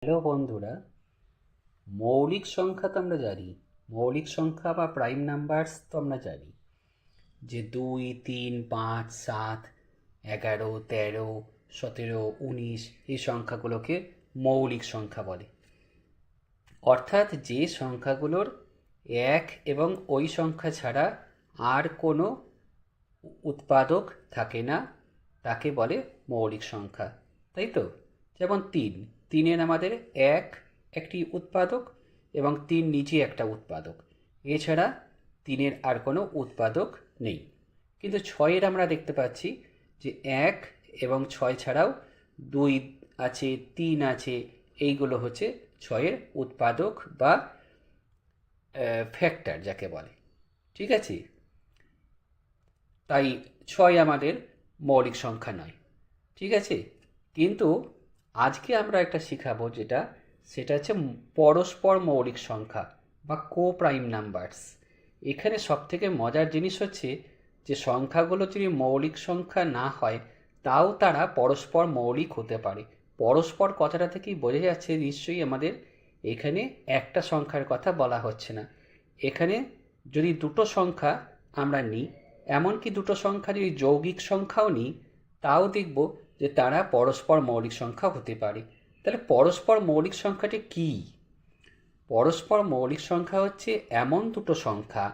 Hello বন্ধুরা, মৌলিক সংখ্যা তো আমরা জানি। মৌলিক সংখ্যা বা প্রাইম নাম্বারস তো আমরা জানি যে 2, 3, 5, 7, 11, 13, 17, 19 এই সংখ্যাগুলোকে মৌলিক সংখ্যা বলে। অর্থাৎ যে সংখ্যাগুলোর এক এবং ওই সংখ্যা ছাড়া আর কোনো উৎপাদক থাকে না তাকে বলে মৌলিক সংখ্যা, তাই তো? যেমন তিনের আমাদের একটি উৎপাদক এবং তিন নিজে একটা উৎপাদক, এছাড়া তিনের আর কোনো উৎপাদক নেই। কিন্তু ছয়ের আমরা দেখতে পাচ্ছি যে এক এবং ছয় ছাড়াও দুই আছে, তিন আছে, এইগুলো হচ্ছে ছয়ের উৎপাদক বা ফ্যাক্টর যাকে বলে। ঠিক আছে, তাই ছয় আমাদের মৌলিক সংখ্যা নয়। ঠিক আছে, কিন্তু আজকে আমরা একটা শেখাবো সেটা হচ্ছে পরস্পর মৌলিক সংখ্যা বা কো প্রাইম নাম্বারস। এখানে সবথেকে মজার জিনিস হচ্ছে যে সংখ্যাগুলো যদি মৌলিক সংখ্যা না হয় তাও তারা পরস্পর মৌলিক হতে পারে। পরস্পর কথাটা থেকেই বোঝা যাচ্ছে নিশ্চয়ই আমাদের এখানে একটা সংখ্যার কথা বলা হচ্ছে না। এখানে যদি দুটো সংখ্যা আমরা নিই, এমনকি দুটো সংখ্যা যদি যৌগিক সংখ্যাও নিই, তাও দেখব যে তারা পরস্পর মৌলিক সংখ্যা হতে পারে। তাহলে পরস্পর মৌলিক সংখ্যাটি কী? পরস্পর মৌলিক সংখ্যা হচ্ছে এমন দুটো সংখ্যা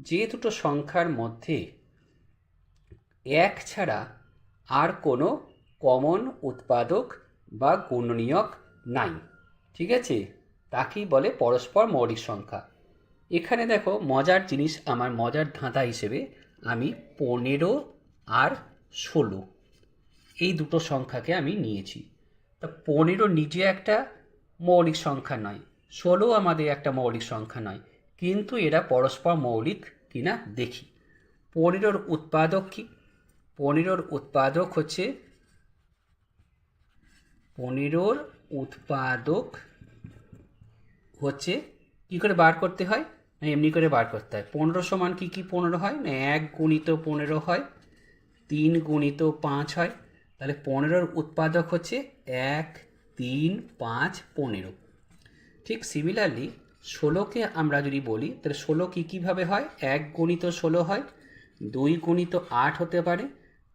যে দুটো সংখ্যার মধ্যে এক ছাড়া আর কোনো কমন উৎপাদক বা গুণনীয়ক নাই। ঠিক আছে, তাকেই বলে পরস্পর মৌলিক সংখ্যা। এখানে দেখো মজার জিনিস, আমার মজার ধাঁধা হিসেবে আমি 15 আর 16 এই দুটো সংখ্যাকে আমি নিয়েছি। তা 15 নিজে একটা মৌলিক সংখ্যা নয়, 16 আমাদের একটা মৌলিক সংখ্যা নয়, কিন্তু এরা পরস্পর মৌলিক কিনা দেখি। 15 উৎপাদক কি? 15 উৎপাদক হচ্ছে 15 উৎপাদক হচ্ছে কী করে বার করতে হয়? না এমনি করে বার করতে হয়। 15 সমান কী কী 15 হয়? না 1 গুণিত 15 হয়, 3 গুণিত 5 হয়। তাহলে 15 উৎপাদক হচ্ছে 1, 3, 5, 15। ঠিক সিমিলারলি 16কে আমরা যদি বলি তাহলে 16 কীভাবে হয়? 1 গুণিত 16 হয়, 2 গুণিত 8 হতে পারে,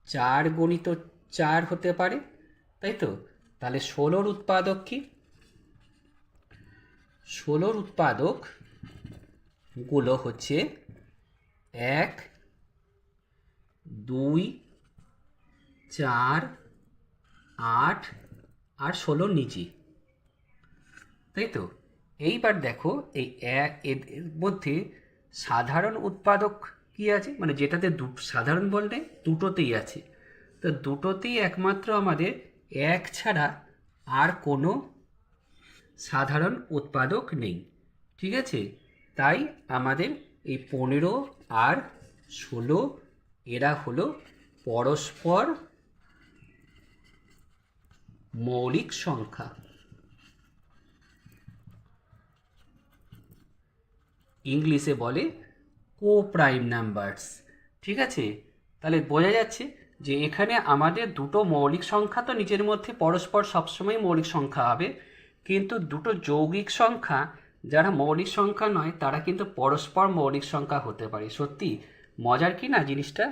4 গুণিত 4 হতে পারে, তাই তো? তাহলে 16 উৎপাদক কি? 16 উৎপাদক গুলো হচ্ছে 1, 2, 4, 8 আর 16 নিচে, তাই তো? এইবার দেখো এই এর মধ্যে সাধারণ উৎপাদক কি আছে, মানে যেটাতে সাধারণ বলতে দুটোতেই আছে। তো দুটোতেই একমাত্র আমাদের এক ছাড়া আর কোনো সাধারণ উৎপাদক নেই। ঠিক আছে, তাই আমাদের এই 15 আর 16 এরা হলো পরস্পর মৌলিক সংখ্যা। ইংলিশে বলে কো প্রাইম নাম্বারস। ঠিক আছে, তাহলে বোঝা যাচ্ছে যে এখানে আমাদের দুটো মৌলিক সংখ্যা তো নিজের মধ্যে পরস্পর সবসময় মৌলিক সংখ্যা হবে, কিন্তু দুটো যৌগিক সংখ্যা যারা মৌলিক সংখ্যা নয় তারা কিন্তু পরস্পর মৌলিক সংখ্যা হতে পারে। সত্যি মজার কি না জিনিসটা?